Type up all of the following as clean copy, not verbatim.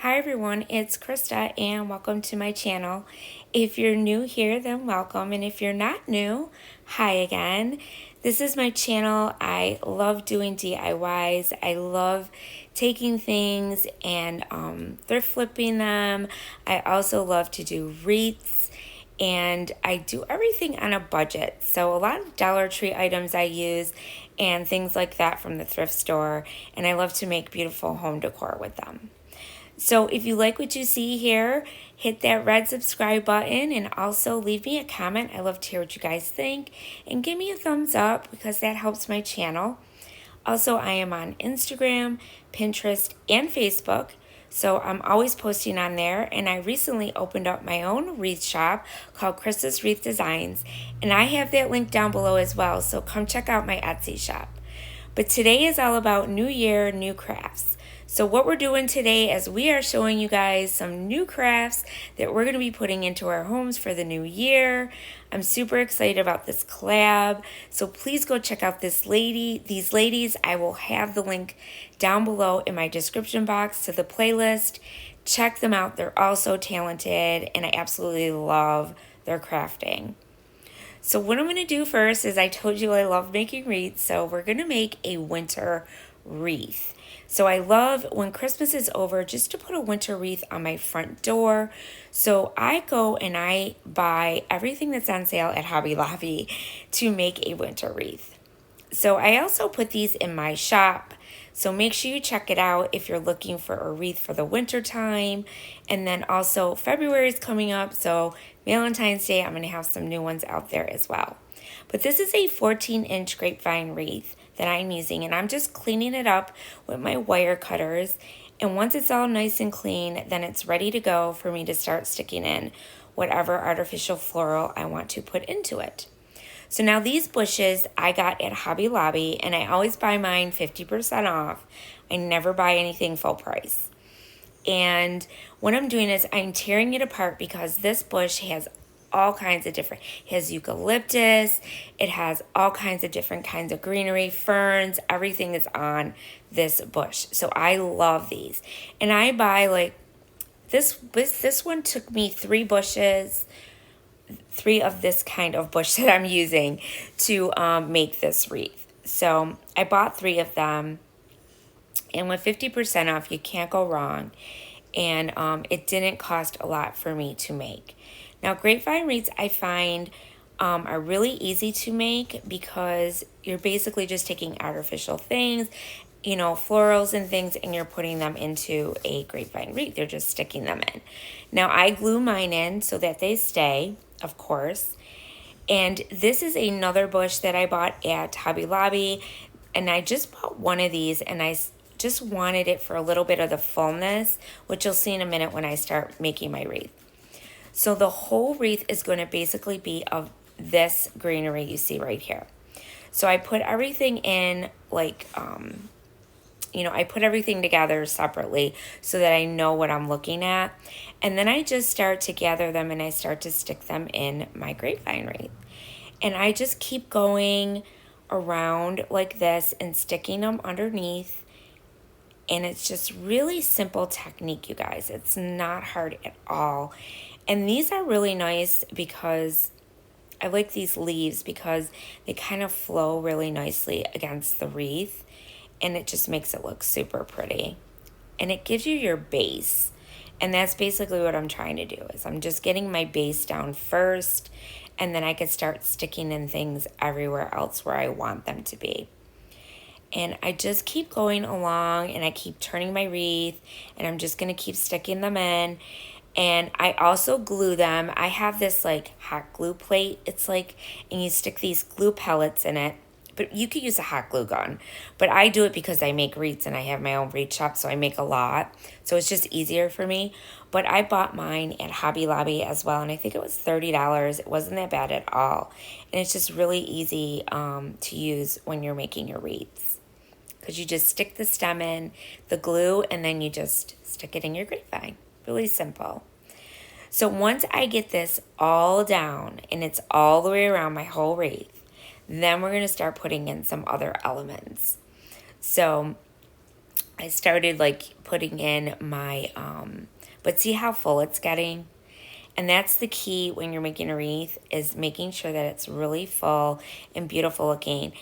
Hi everyone, it's Krista and welcome to my channel. If you're new here, then welcome, and if you're not new, hi again. This is my channel. I love doing DIYs. I love taking things and thrift flipping them. I also love to do wreaths, and I do everything on a budget. So a lot of Dollar Tree items I use and things like that from the thrift store, and I love to make beautiful home decor with them. So if you like what you see here, hit that red subscribe button and also leave me a comment. I love to hear what you guys think, and give me a thumbs up because that helps my channel. Also, I am on Instagram, Pinterest, and Facebook. So I'm always posting on there, and I recently opened up my own wreath shop called KristasWreathDesigns, and I have that link down below as well, so come check out my Etsy shop. But today is all about New Year, new crafts. So what we're doing today is we are showing you guys some new crafts that we're going to be putting into our homes for the new year. I'm super excited about this collab. So please go check out these ladies. I will have the link down below in my description box to the playlist. Check them out. They're all so talented and I absolutely love their crafting. So what I'm going to do first is I told you I love making wreaths, so we're going to make a winter wreath. So I love when Christmas is over just to put a winter wreath on my front door. So I go and I buy everything that's on sale at Hobby Lobby to make a winter wreath. So I also put these in my shop. So make sure you check it out if you're looking for a wreath for the winter time. And then also February is coming up, so Valentine's Day, I'm going to have some new ones out there as well. But this is a 14-inch grapevine wreath that I'm using, and I'm just cleaning it up with my wire cutters. And once it's all nice and clean, then it's ready to go for me to start sticking in whatever artificial floral I want to put into it. So now these bushes I got at Hobby Lobby, and I always buy mine 50% off. I never buy anything full price. And what I'm doing is I'm tearing it apart because this bush has all kinds of different, it has eucalyptus, it has all kinds of different kinds of greenery, ferns, everything is on this bush. So I love these. And I buy like, this one took me 3 bushes, 3 of this kind of bush that I'm using to make this wreath. So I bought 3 of them, and with 50% off, you can't go wrong. And it didn't cost a lot for me to make. Now, grapevine wreaths I find are really easy to make because you're basically just taking artificial things, you know, florals and things, and you're putting them into a grapevine wreath. You're just sticking them in. Now, I glue mine in so that they stay, of course. And this is another bush that I bought at Hobby Lobby. And I just bought one of these, and I just wanted it for a little bit of the fullness, which you'll see in a minute when I start making my wreath. So the whole wreath is going to basically be of this greenery you see right here. So I put everything in like, you know, I put everything together separately so that I know what I'm looking at. And then I just start to gather them and I start to stick them in my grapevine wreath. And I just keep going around like this and sticking them underneath. And it's just really simple technique, you guys. It's not hard at all. And these are really nice because I like these leaves because they kind of flow really nicely against the wreath. And it just makes it look super pretty. And it gives you your base. And that's basically what I'm trying to do is I'm just getting my base down first. And then I could start sticking in things everywhere else where I want them to be. And I just keep going along and I keep turning my wreath and I'm just going to keep sticking them in. And I also glue them. I have this like hot glue plate. It's like, and you stick these glue pellets in it. But you could use a hot glue gun. But I do it because I make wreaths and I have my own wreath shop, so I make a lot. So it's just easier for me. But I bought mine at Hobby Lobby as well, and I think it was $30. It wasn't that bad at all. And it's just really easy to use when you're making your wreaths. Because you just stick the stem in, the glue, and then you just stick it in your grapevine. Really simple. So once I get this all down, and it's all the way around my whole wreath, then we're going to start putting in some other elements. So I started like putting in my, but see how full it's getting? And that's the key when you're making a wreath, is making sure that it's really full and beautiful looking.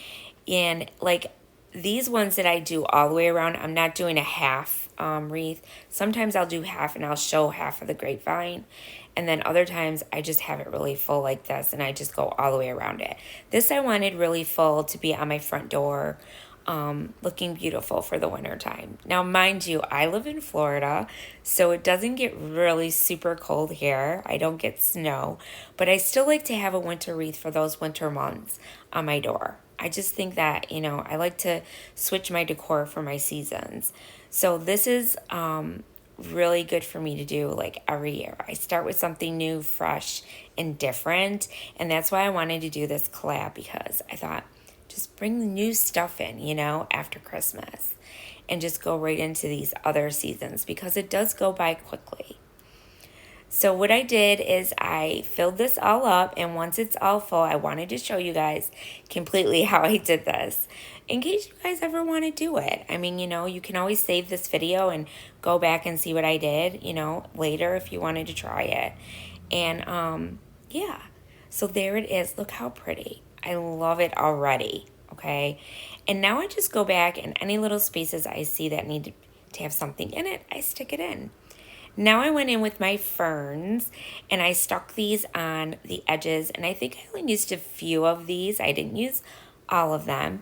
And like these ones that I do all the way around, I'm not doing a half wreath. Sometimes I'll do half and I'll show half of the grapevine. And then other times I just have it really full like this and I just go all the way around it. This I wanted really full to be on my front door, looking beautiful for the winter time. Now, mind you, I live in Florida, so it doesn't get really super cold here. I don't get snow, but I still like to have a winter wreath for those winter months on my door. I just think that, you know, I like to switch my decor for my seasons. So this is really good for me to do like every year. I start with something new, fresh, and different. And that's why I wanted to do this collab, because I thought, just bring the new stuff in, you know, after Christmas, and just go right into these other seasons, because it does go by quickly. So what I did is I filled this all up, and once it's all full, I wanted to show you guys completely how I did this, in case you guys ever want to do it. I mean, you know, you can always save this video and go back and see what I did, you know, later if you wanted to try it. And yeah, so there it is. Look how pretty. I love it already, okay? And now I just go back, and any little spaces I see that need to have something in it, I stick it in. Now I went in with my ferns, and I stuck these on the edges, and I think I only used a few of these. I didn't use all of them.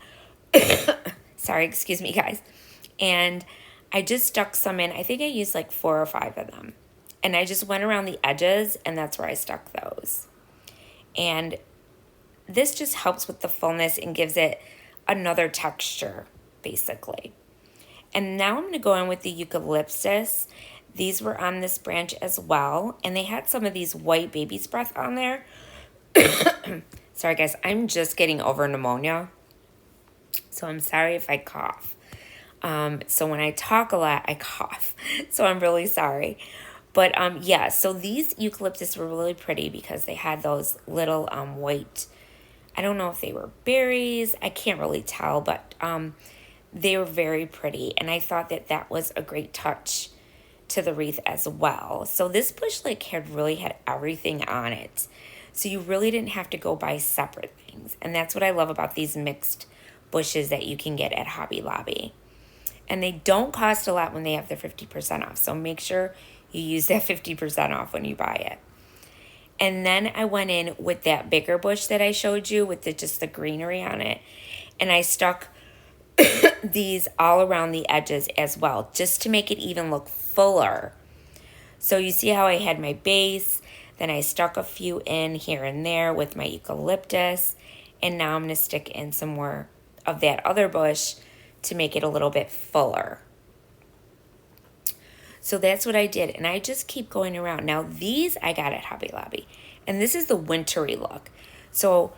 Sorry, excuse me, guys. And I just stuck some in. I think I used like 4 or 5 of them. And I just went around the edges, and that's where I stuck those. And this just helps with the fullness and gives it another texture, basically. And now I'm going to go in with the Eucalyptus. These were on this branch as well, and they had some of these white baby's breath on there. Sorry, guys, I'm just getting over pneumonia, so I'm sorry if I cough. So when I talk a lot, I cough, so I'm really sorry. But yeah, so these eucalyptus were really pretty because they had those little white, I don't know if they were berries, I can't really tell, but they were very pretty, and I thought that that was a great touch to the wreath as well. So this bush like really had everything on it, so you really didn't have to go buy separate things. And that's what I love about these mixed bushes that you can get at Hobby Lobby. And they don't cost a lot when they have the 50% off, so make sure you use that 50% off when you buy it. And then I went in with that bigger bush that I showed you with just the greenery on it, and I stuck these all around the edges as well, just to make it even look fuller. So you see how I had my base, then I stuck a few in here and there with my eucalyptus, and now I'm going to stick in some more of that other bush to make it a little bit fuller. So that's what I did, and I just keep going around. Now these I got at Hobby Lobby, and this is the wintry look. So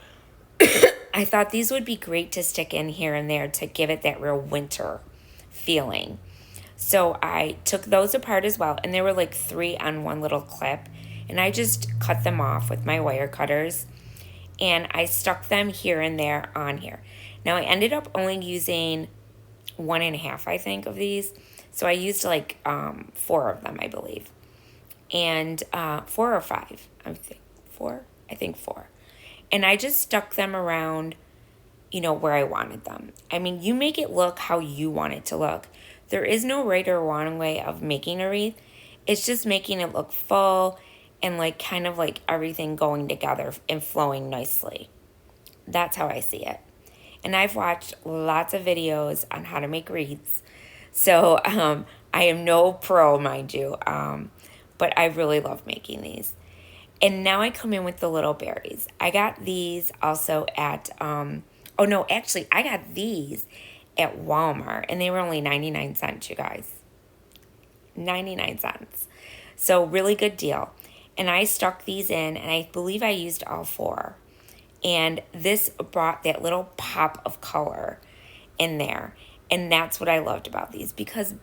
I thought these would be great to stick in here and there to give it that real winter feeling. So I took those apart as well, and there were like 3 on one little clip, and I just cut them off with my wire cutters, and I stuck them here and there on here. Now I ended up only using 1.5, I think, of these. So I used like 4 of them, I believe. And 4 or 5, I think 4. And I just stuck them around, you know, where I wanted them. I mean, you make it look how you want it to look. There is no right or wrong way of making a wreath. It's just making it look full and like kind of like everything going together and flowing nicely. That's how I see it. And I've watched lots of videos on how to make wreaths. So I am no pro, mind you, but I really love making these. And now I come in with the little berries. I got these also at, oh no, actually I got these at Walmart, and they were only 99 cents, you guys. 99 cents. So really good deal. And I stuck these in, and I believe I used all 4. And this brought that little pop of color in there. And that's what I loved about these, because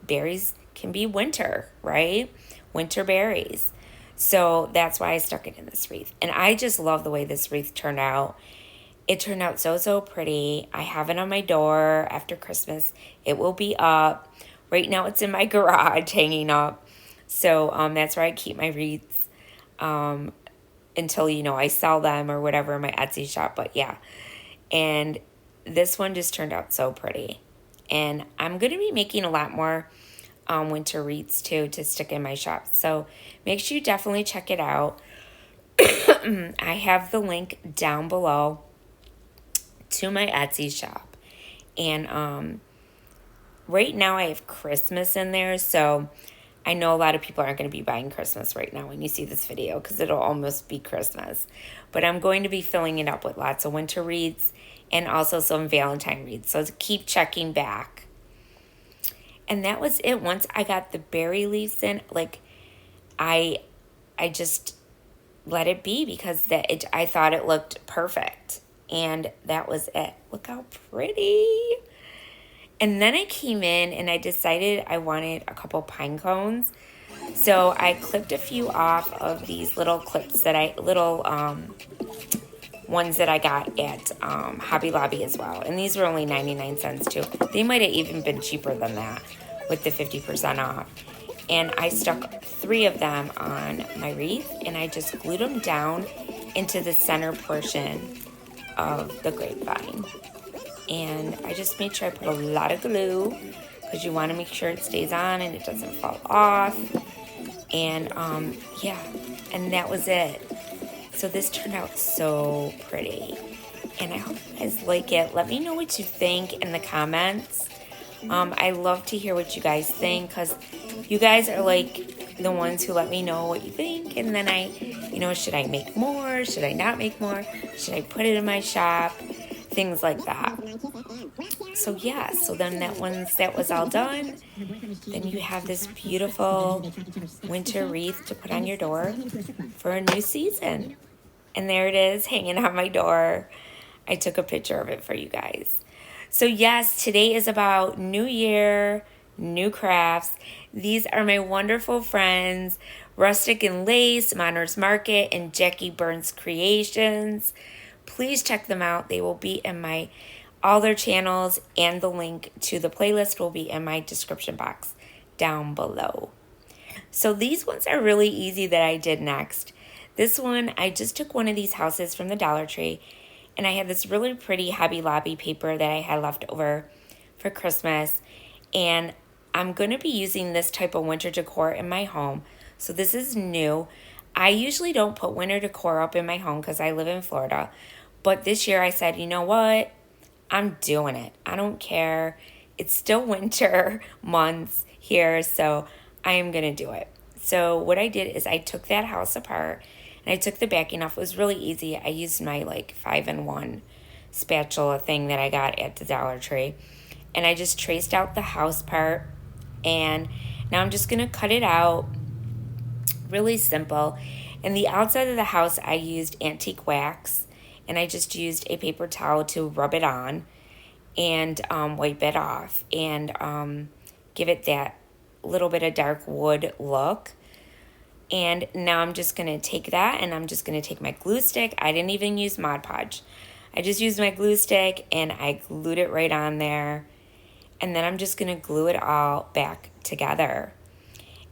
berries can be winter, right? Winter berries. So that's why I stuck it in this wreath. And I just love the way this wreath turned out. It turned out so pretty. I have it on my door after Christmas. It will be up. Right now it's in my garage hanging up. So that's where I keep my wreaths until, you know, I sell them or whatever in my Etsy shop. But yeah, and this one just turned out so pretty. And I'm going to be making a lot more winter wreaths too to stick in my shop. So make sure you definitely check it out. I have the link down below to my Etsy shop. And right now I have Christmas in there, so I know a lot of people aren't going to be buying Christmas right now when you see this video because it'll almost be Christmas. But I'm going to be filling it up with lots of winter wreaths and also some Valentine wreaths, so keep checking back. And that was it. Once I got the berry leaves in, like, I just let it be because I thought it looked perfect. And that was it. Look how pretty. And then I came in and I decided I wanted a couple pine cones. So I clipped a few off of these little clips that ones that I got at Hobby Lobby as well. And these were only 99 cents too. They might have even been cheaper than that with the 50% off. And I stuck 3 of them on my wreath and I just glued them down into the center portion of the grapevine. And I just made sure I put a lot of glue because you want to make sure it stays on and it doesn't fall off. And yeah, and that was it. So this turned out so pretty. And I hope you guys like it. Let me know what you think in the comments. I love to hear what you guys think because you guys are like the ones who let me know what you think. And then should I make more? Should I not make more? Should I put it in my shop? Things like that. So yeah, so then once that was all done, then you have this beautiful winter wreath to put on your door for a new season. And there it is hanging on my door. I took a picture of it for you guys. So yes, today is about New Year, new crafts. These are my wonderful friends, Rustic and Lace, Monner's Market, and Jackie Burns Creations. Please check them out. They will be in all their channels, and the link to the playlist will be in my description box down below. So these ones are really easy that I did next. This one, I just took one of these houses from the Dollar Tree, and I had this really pretty Hobby Lobby paper that I had left over for Christmas, and I'm going to be using this type of winter decor in my home. So this is new. I usually don't put winter decor up in my home because I live in Florida, but this year I said, you know what? I'm doing it. I don't care. It's still winter months here, so I am going to do it. So what I did is I took that house apart and I took the backing off. It was really easy. I used my 5-in-1 spatula thing that I got at the Dollar Tree. And I just traced out the house part. And now I'm just going to cut it out. Really simple. And the outside of the house, I used antique wax. And I just used a paper towel to rub it on and wipe it off. And give it that little bit of dark wood look. And now I'm just going to take that and I'm just going to take my glue stick. I didn't even use Mod Podge. I just used my glue stick and I glued it right on there. And then I'm just going to glue it all back together.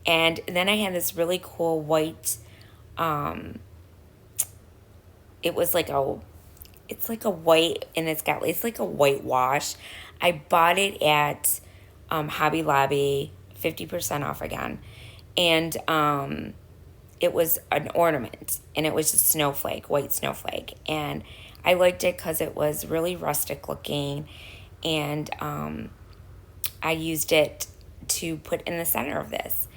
And then I had this really cool white, it's like a white, and it's like a white wash. I bought it at Hobby Lobby, 50% off again. And it was an ornament, and it was a snowflake, white snowflake. And I liked it because it was really rustic looking, and I used it to put in the center of this.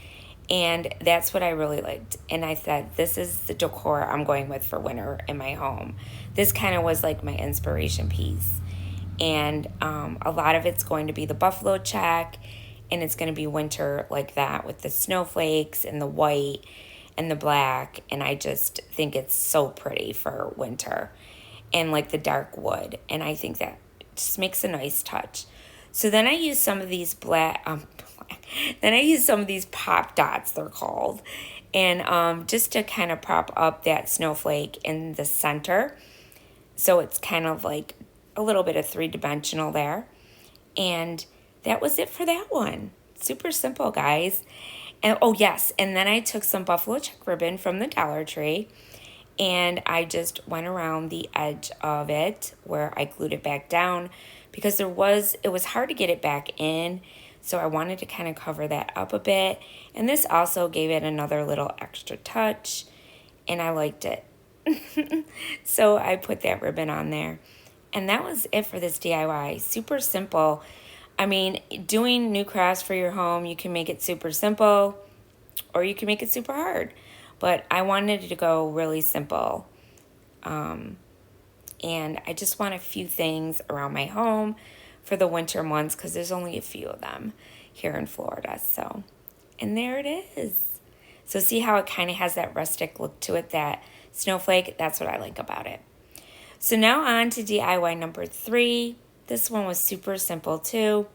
And that's what I really liked. And I said, this is the decor I'm going with for winter in my home. This kind of was like my inspiration piece. And a lot of it's going to be the buffalo check, and it's going to be winter like that with the snowflakes and the white and the black. And I just think it's so pretty for winter, and like the dark wood. And I think that just makes a nice touch. So then I used some of these then I used some of these pop dots, they're called. And just to kind of prop up that snowflake in the center. So it's kind of like a little bit of three-dimensional there. And that was it for that one. Super simple, guys. And oh yes, and then I took some buffalo check ribbon from the Dollar Tree and I just went around the edge of it where I glued it back down because it was hard to get it back in. So I wanted to kind of cover that up a bit. And this also gave it another little extra touch and I liked it. So I put that ribbon on there. And that was it for this DIY. Super simple. I mean, doing new crafts for your home, you can make it super simple or you can make it super hard. But I wanted it to go really simple. And I just want a few things around my home for the winter months because there's only a few of them here in Florida. So, and there it is. So see how it kind of has that rustic look to it, that snowflake? That's what I like about it. So now on to DIY number 3. This one was super simple too.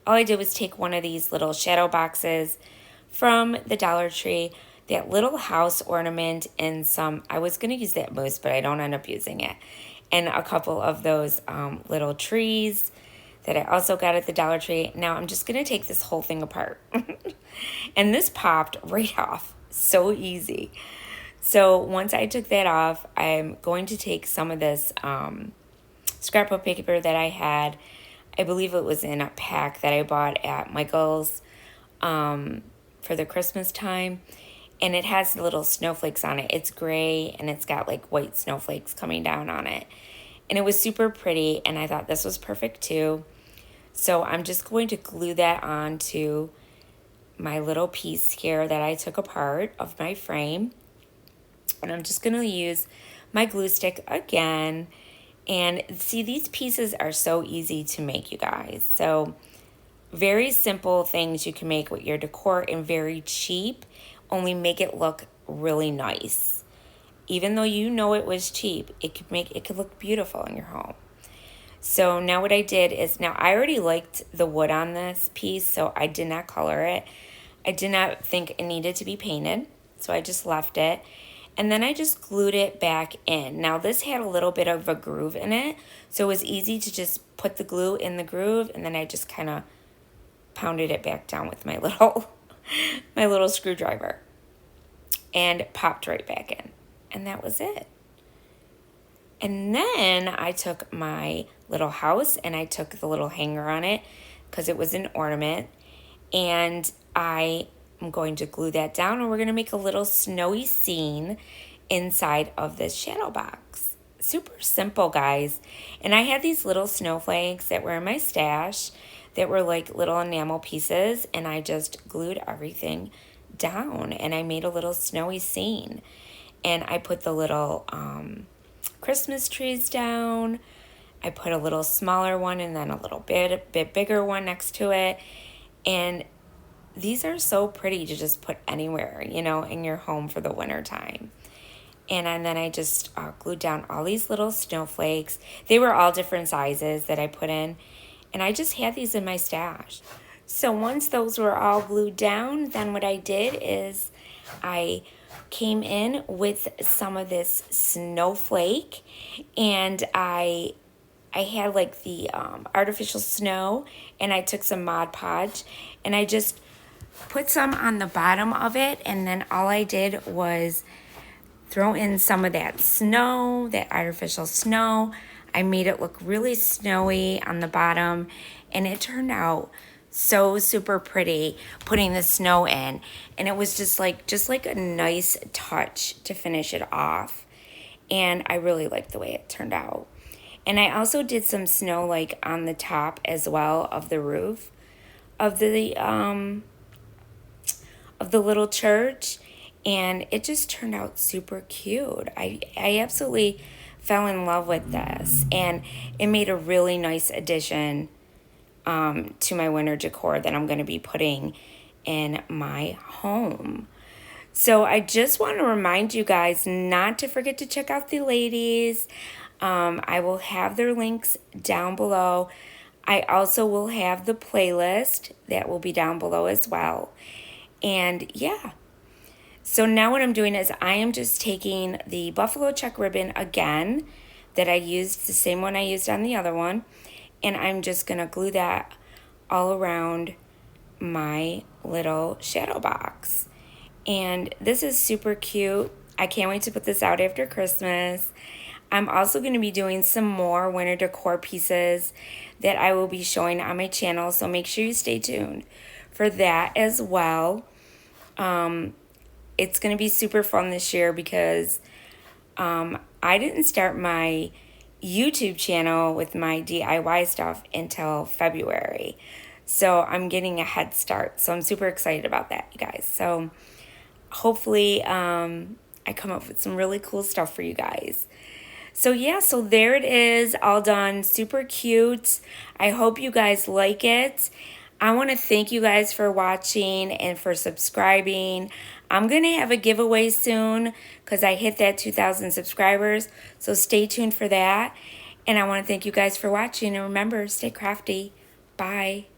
All I did was take one of these little shadow boxes from the Dollar Tree, that little house ornament, and some, I was going to use that mousse, but I don't end up using it, and a couple of those little trees that I also got at the Dollar Tree. Now I'm just going to take this whole thing apart. And this popped right off. So easy. So once I took that off, I'm going to take some of this scrapbook paper that I had. I believe it was in a pack that I bought at Michael's for the Christmas time. And it has little snowflakes on it. It's gray and it's got like white snowflakes coming down on it. And it was super pretty and I thought this was perfect too. So I'm just going to glue that onto my little piece here that I took apart of my frame. And I'm just going to use my glue stick again. And see, these pieces are so easy to make, you guys. So very simple things you can make with your decor and very cheap. Only make it look really nice. Even though you know it was cheap, it could look beautiful in your home. So now what I did is, now I already liked the wood on this piece, so I did not color it. I did not think it needed to be painted, so I just left it. And then I just glued it back in. Now this had a little bit of a groove in it, so it was easy to just put the glue in the groove, and then I just kind of pounded it back down with my little my little screwdriver and popped right back in. And that was it. And then I took my little house and I took the little hanger on it because it was an ornament. And I am going to glue that down and we're going to make a little snowy scene inside of this shadow box. Super simple, guys. And I had these little snowflakes that were in my stash that were like little enamel pieces, and I just glued everything down and I made a little snowy scene. And I put the little Christmas trees down. I put a little smaller one and then a little bit bigger one next to it. And these are so pretty to just put anywhere, you know, in your home for the winter time. And then I just glued down all these little snowflakes. They were all different sizes that I put in. And I just had these in my stash. So once those were all glued down, then what I did is I came in with some of this snowflake. And I had like the artificial snow. And I took some Mod Podge. And I just put some on the bottom of it. And then all I did was throw in some of that snow, that artificial snow. I made it look really snowy on the bottom, and it turned out so super pretty putting the snow in. And it was just like a nice touch to finish it off. And I really liked the way it turned out. And I also did some snow like on the top as well of the roof of the little church. And it just turned out super cute. I absolutely fell in love with this, and it made a really nice addition to my winter decor that I'm going to be putting in my home. So I just want to remind you guys not to forget to check out the ladies. I will have their links down below. I also will have the playlist that will be down below as well. And yeah. So now what I'm doing is I am just taking the buffalo check ribbon again that I used, the same one I used on the other one. And I'm just going to glue that all around my little shadow box. And this is super cute. I can't wait to put this out after Christmas. I'm also going to be doing some more winter decor pieces that I will be showing on my channel, so make sure you stay tuned for that as well. It's going to be super fun this year because I didn't start my YouTube channel with my DIY stuff until February. So I'm getting a head start. So I'm super excited about that, you guys. So hopefully I come up with some really cool stuff for you guys. So yeah, so there it is, all done, super cute. I hope you guys like it. I want to thank you guys for watching and for subscribing. I'm going to have a giveaway soon because I hit that 2,000 subscribers, so stay tuned for that. And I want to thank you guys for watching, and remember, stay crafty. Bye.